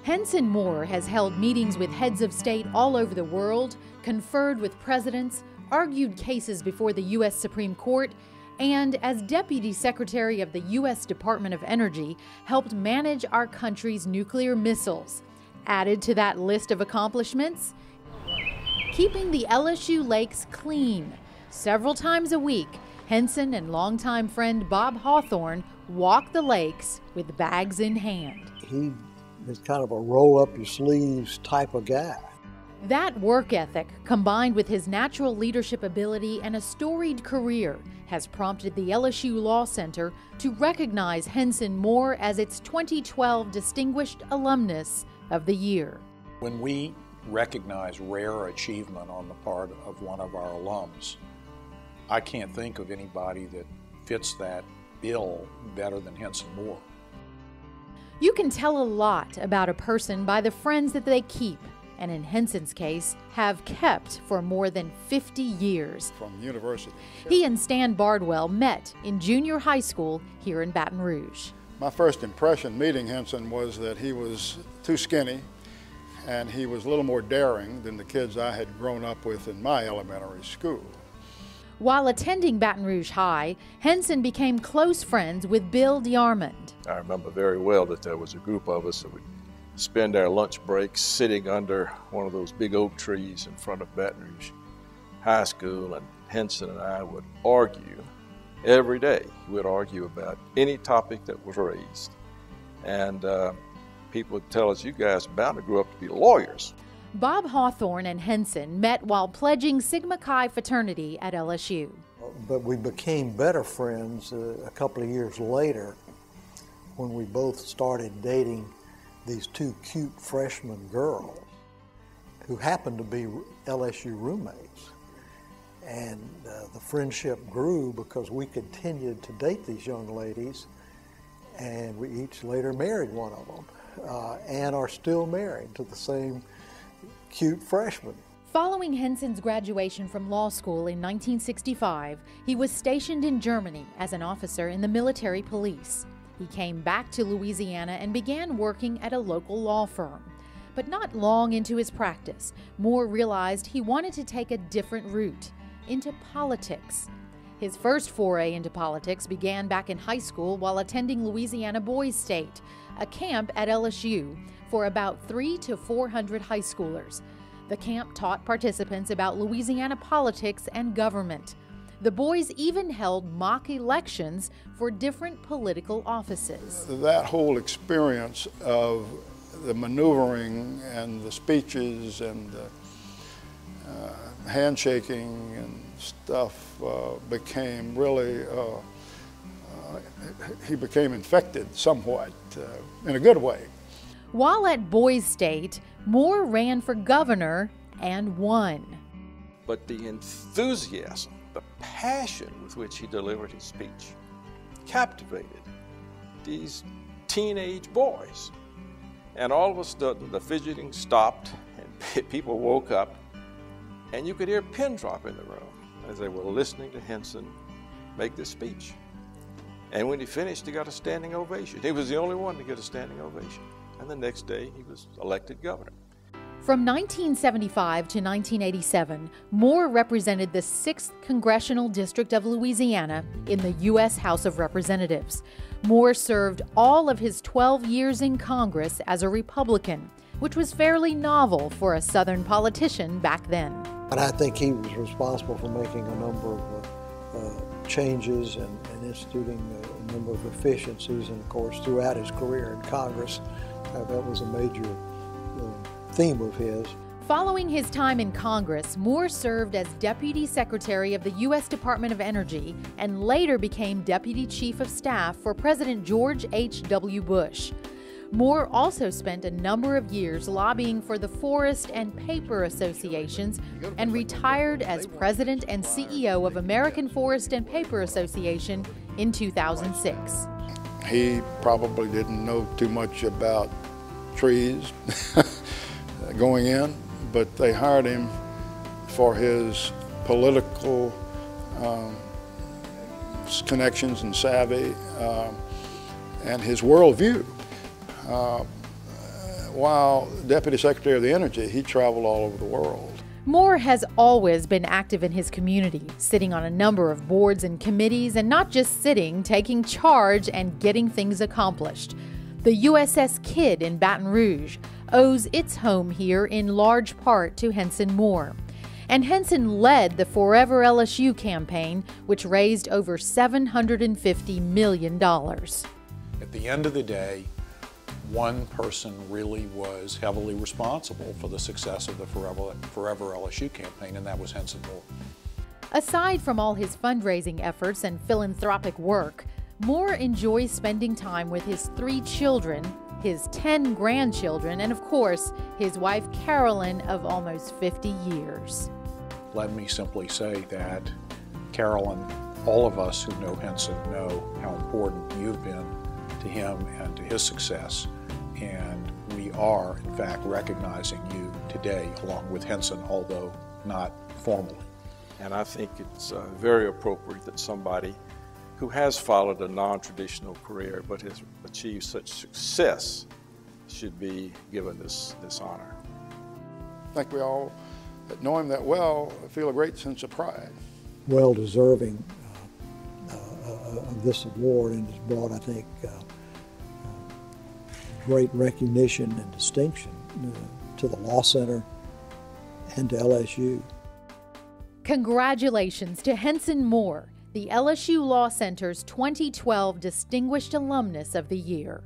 Henson Moore has held meetings with heads of state all over the world, conferred with presidents, argued cases before the U.S. Supreme Court, and as Deputy Secretary of the U.S. Department of Energy, helped manage our country's nuclear missiles. Added to that list of accomplishments, keeping the LSU lakes clean. Several times a week, Henson and longtime friend Bob Hawthorne walk the lakes with bags in hand. He is kind of a roll-up-your-sleeves type of guy. That work ethic, combined with his natural leadership ability and a storied career, has prompted the LSU Law Center to recognize Henson Moore as its 2012 Distinguished Alumnus of the Year. When we recognize rare achievement on the part of one of our alums, I can't think of anybody that fits that bill better than Henson Moore. You can tell a lot about a person by the friends that they keep, and in Henson's case, have kept for more than 50 years. From university. He and Stan Bardwell met in junior high school here in Baton Rouge. My first impression meeting Henson was that he was too skinny and he was a little more daring than the kids I had grown up with in my elementary school. While attending Baton Rouge High, Henson became close friends with Bill DeArmond. I remember very well that there was a group of us that would spend our lunch breaks sitting under one of those big oak trees in front of Baton Rouge High School, and Henson and I would argue every day. We would argue about any topic that was raised. And people would tell us, you guys are bound to grow up to be lawyers. Bob Hawthorne and Henson met while pledging Sigma Chi fraternity at LSU. But we became better friends a couple of years later when we both started dating these two cute freshman girls who happened to be LSU roommates. And the friendship grew because we continued to date these young ladies, and we each later married one of them and are still married to the same cute freshman. Following Henson's graduation from law school in 1965, he was stationed in Germany as an officer in the military police. He came back to Louisiana and began working at a local law firm. But not long into his practice, Moore realized he wanted to take a different route, into politics. His first foray into politics began back in high school while attending Louisiana Boys State, a camp at LSU for about 300 to 400 high schoolers. The camp taught participants about Louisiana politics and government. The boys even held mock elections for different political offices. That whole experience of the maneuvering and the speeches and the handshaking and stuff became really, he became infected somewhat in a good way. While at Boys State, Moore ran for governor and won. But the enthusiasm, the passion with which he delivered his speech captivated these teenage boys. And all of a sudden, the fidgeting stopped and people woke up, and you could hear a pin drop in the room as they were listening to Henson make this speech. And when he finished, he got a standing ovation. He was the only one to get a standing ovation. And the next day, he was elected governor. From 1975 to 1987, Moore represented the 6th Congressional District of Louisiana in the U.S. House of Representatives. Moore served all of his 12 years in Congress as a Republican, which was fairly novel for a Southern politician back then. And I think he was responsible for making a number of changes and instituting a number of efficiencies, and of course throughout his career in Congress, that was a major theme of his. Following his time in Congress, Moore served as Deputy Secretary of the U.S. Department of Energy and later became Deputy Chief of Staff for President George H.W. Bush. Moore also spent a number of years lobbying for the Forest and Paper Associations and retired as President and CEO of American Forest and Paper Association in 2006. He probably didn't know too much about trees going in, but they hired him for his political connections and savvy and his worldview. while Deputy Secretary of the Energy, he traveled all over the world. Moore has always been active in his community, sitting on a number of boards and committees, and not just sitting, taking charge and getting things accomplished. The USS Kidd in Baton Rouge owes its home here in large part to Henson Moore. And Henson led the Forever LSU campaign, which raised over $750 million. At the end of the day, one person really was heavily responsible for the success of the Forever LSU campaign, and that was Henson Moore. Aside from all his fundraising efforts and philanthropic work, Moore enjoys spending time with his 3 children, his 10 grandchildren, and of course, his wife Carolyn of almost 50 years. Let me simply say that, Carolyn, all of us who know Henson know how important you've been to him and to his success. And we are, in fact, recognizing you today along with Henson, although not formally. And I think it's very appropriate that somebody who has followed a non-traditional career but has achieved such success should be given this honor. I think we all that know him that well feel a great sense of pride. Well deserving of this award, and has brought, I think, great recognition and distinction to the Law Center and to LSU. Congratulations to Henson Moore, the LSU Law Center's 2012 Distinguished Alumnus of the Year.